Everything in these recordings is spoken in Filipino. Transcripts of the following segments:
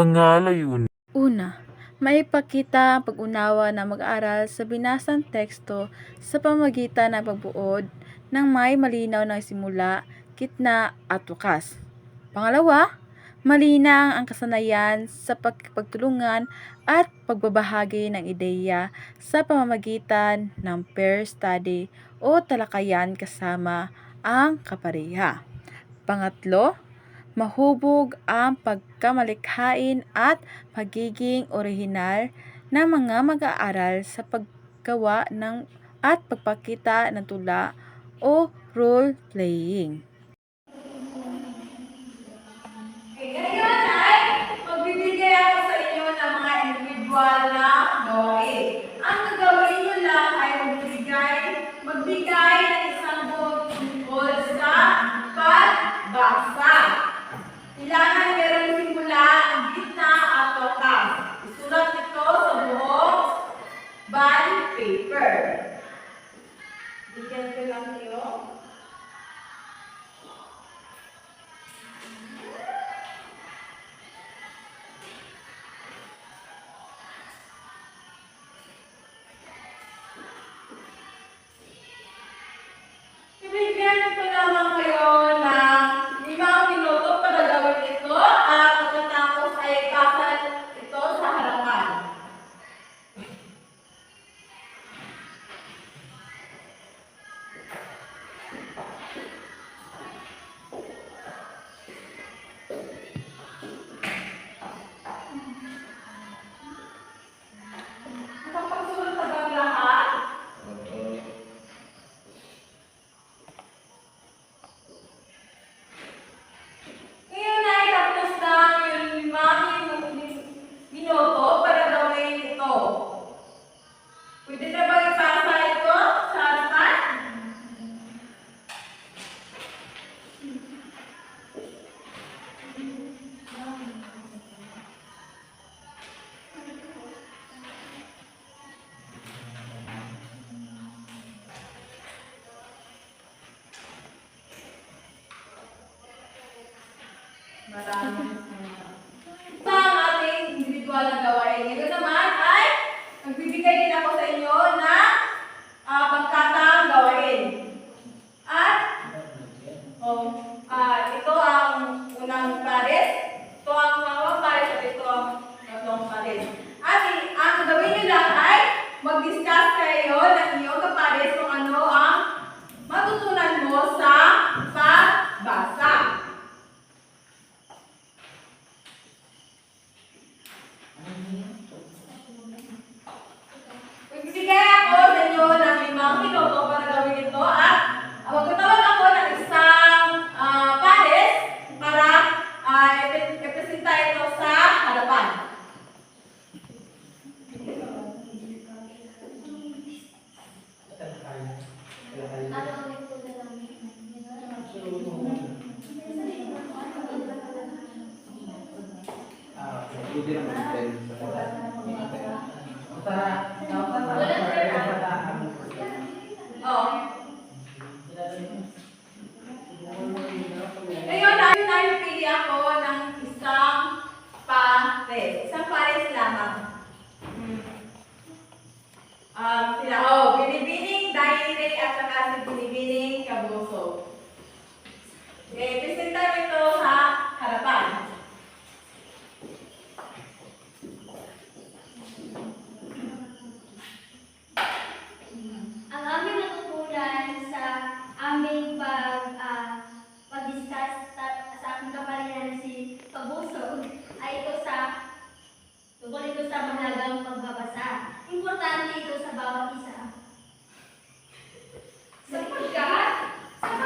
mga layunin. Una, maipakita ang pag-unawa na mag-aaral sa binasang teksto sa pamamagitan ng pagbuod ng may malinaw na simula, gitna at wakas. Pangalawa, malinang ang kasanayan sa pagtulungan at pagbabahagi ng ideya sa pamamagitan ng pair study o talakayan kasama ang kapareha. Pangatlo, mahubog ang pagkamalikhain at pagiging orihinal ng mga mag-aaral sa paggawa ng at pagpakita ng tula o role-playing. Ngayon ay magbibigay ako sa inyo ng mga individual na gawain. Ang gagawin nyo lang ay magbigay ng isang tungkol sa pagbasa. Kailangan meron simula, gitna at wakas. Isulat ito sa buong bond paper. Bigyan ko lang kayo. Ibigyan ko lamang kayo ng 5 minuto para gawin ito at pagkatapos ay ipasal ito sa harapan. Nakapagsulat na ba ang lahat? Ngayon ay tapos na yung 5 minuto para gawin ito. Pwede na ba ipasa ito sa harapan? Maraming salamat. Ito ang ating individual na gawain. Ngayon naman ay magbibigay din ako sa inyo ng pagkatang gawain. At ito ang unang pares, ito ang pangawang pares at ito ang tatlong pares. At ang gagawin nyo lang ay mag-discuss kayo ng iyong kapares kung ano ang matutunan mo sa pagbasa. Magbibigay ako sa inyo ng 5 minuto para gawin ito at magtatawag ako ng isang pares para ipresenta ito sa harapan. Ngayon ay napili ako ng isang pares. Isang pares lamang. Binibining Daire at saka si Binibining Kabuso. Presenta mo ito sa harapan. Ang aming natutunan sa aming pag-discuss sa aking kaparihan si Kabuso ay tungkol ito sa mahalagang pagbabasa. Importante ito sa bawat isa. Sapagkat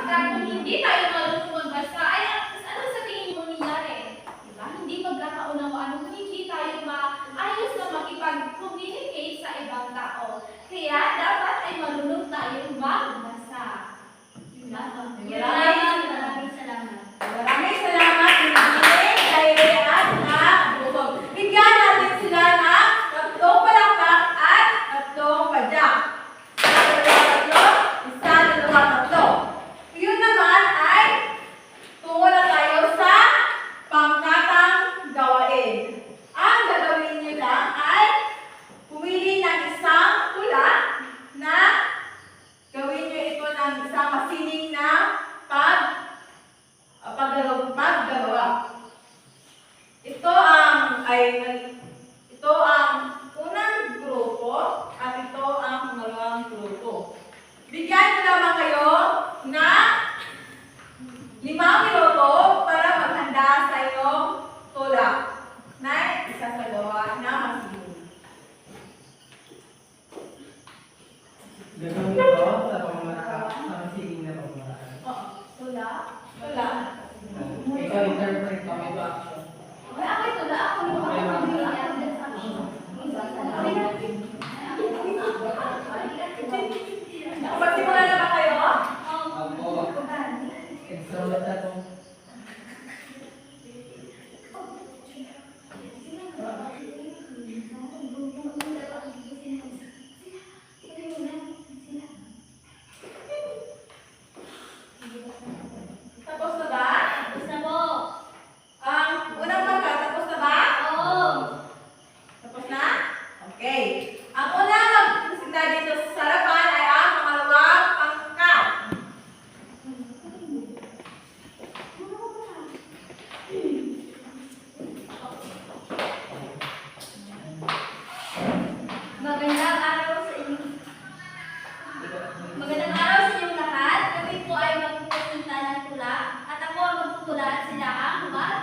kung hindi tayo marunong magbasa, ay ano sa tingin mo nangyari? Diba? Hindi magkakaunawaan kung hindi tayo maayos na makipag-communicate sa ibang tao. Kaya dapat ay marunong tayong magbasa. Yun lang. Maraming salamat. Maraming salamat, Binibining Daire at Kabuso. Bigyan natin sila ng 3 palakpak at 3 padyak. Isa, dalawa, tatlo. Yun naman ay tungo na tayo sa pangkatang gawain. Tapos na ba? Tapos na po. Ang unang pangkat, tapos na ba? Oo. Tapos na? Okay. Ang unang magsisimula dito sa harapan ay ang pangalawang pangkat. Magandang araw sa inyo. Magandang araw sa inyong lahat. Kami po ay magpupunta ng tula at ako ang magtutula at sila ang magtatula.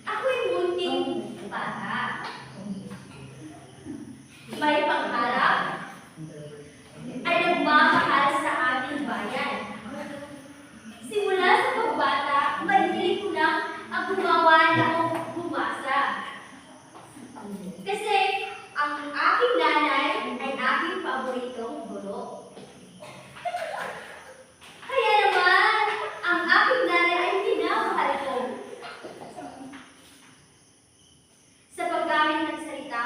Ako'y munting bata. May pangharap ay nagmamahal sa ating bayan. Simula sa pagbata, mahilig ko lang ang gumawa ng bumasa. Kasi ang aking nanay ay aking paboritong guro. Kaya naman, ang aking nanay ay minamahal ko. Sa paggamit ng salita,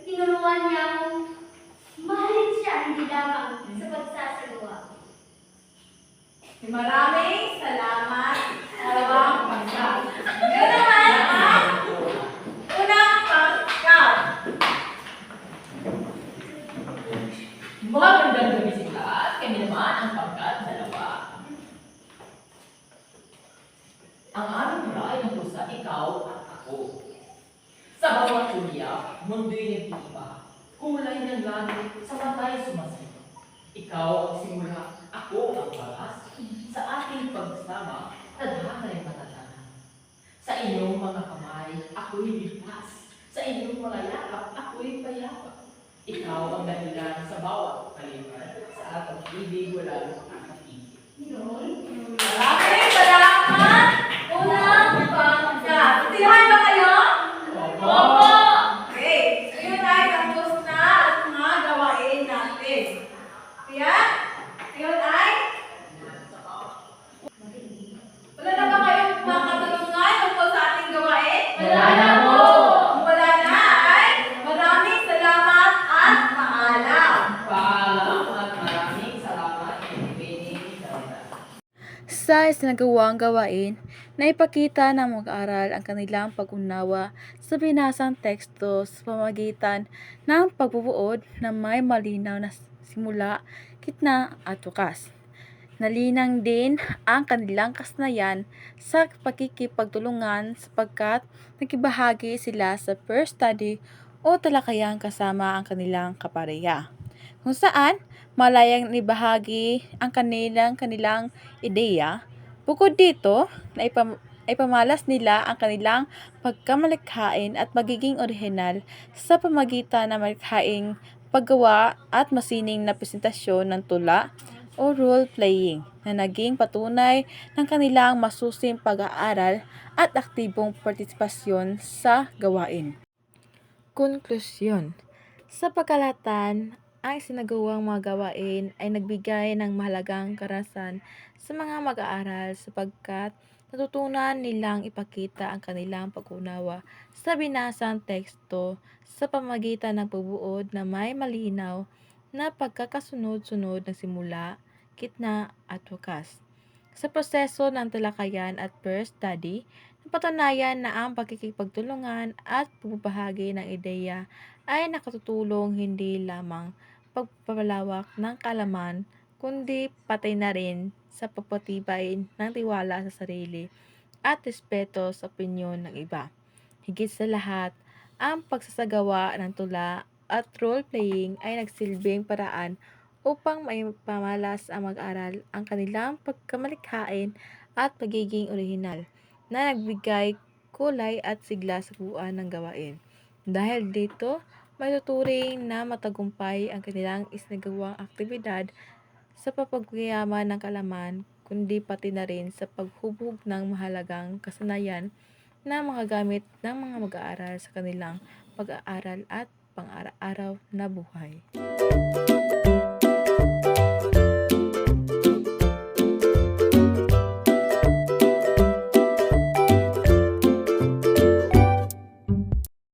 tinuruan niya akong mahalin siya hindi lamang sa pagsasagawa. Maraming salamat, dalawang pangkat. Ngayon naman ang unang pangkat. Magandang gabi sa lahat. Kami naman ang pangkat dalawa. Ang aming tula ay tungkol sa ikaw at ako. Sa bawat tulya, mundo'y nag-iiba. Kulay ng langit, sa matay sumasayo. Ikaw ang simula, ako ang waras. Sa ating pagsama, tadhana'y matatana. Sa inyong mga kamay, ako'y ligtas. Sa inyong mga yakap, ako'y payapa. Ikaw ang dahilan sa bawat kalimutan. Sa atong ibig walang kakatigil. Maraming salamat, unang pangkat. Titihan ba kayo? Opo! Okay. So yun ay tapos na ang mga gawain natin. Kaya, yun ay wala na ba kayong mga katanungan tungkol sa ating gawain? Wala na po. Kung wala na ay maraming salamat at paalam. Paalam at maraming salamat kay Benny Darida. Sa isinagawang gawain, naipakita ng mag-aaral ang kanilang pag-unawa sa binasang teksto sa pamamagitan ng pagbubuod na may malinaw na simula, gitna at wakas. Nalinang din ang kanilang kasanayan sa pakikipagtulungan sapagkat nakibahagi sila sa first study o talakayan kasama ang kanilang kapareha, kung saan malayang ibahagi ang kanilang ideya. Bukod dito, naipamalas nila ang kanilang pagkamalikhain at magiging orihinal sa pamagitan ng malikhaing paggawa at masining na presentasyon ng tula o role-playing na naging patunay ng kanilang masusing pag-aaral at aktibong partisipasyon sa gawain. Konklusyon. Sa pagkalatan, ang isinagawang mga gawain ay nagbigay ng mahalagang karasan sa mga mag-aaral sapagkat natutunan nilang ipakita ang kanilang pag-unawa sa binasang teksto sa pamamagitan ng pagbuod na may malinaw na pagkakasunod-sunod ng simula, gitna at wakas. Sa proseso ng talakayan at first study, napatunayan na ang pagkikipagtulungan at pagbabahagi ng ideya ay nakatutulong hindi lamang pagpapalawak ng kaalaman, kundi patay na rin sa pagpatibay ng tiwala sa sarili at respeto sa opinyon ng iba. Higit sa lahat, ang pagsasagawa ng tula at role-playing ay nagsilbing paraan upang maipamalas ang mag-aral ang kanilang pagkamalikhain at pagiging orihinal na nagbigay kulay at sigla sa buuan ng gawain. Dahil dito, may tuturing na matagumpay ang kanilang isinagawang aktibidad sa papagyaman ng kaalaman, kundi pati na rin sa paghubog ng mahalagang kasanayan na makagamit ng mga mag-aaral sa kanilang pag-aaral at pang-araw-araw na buhay.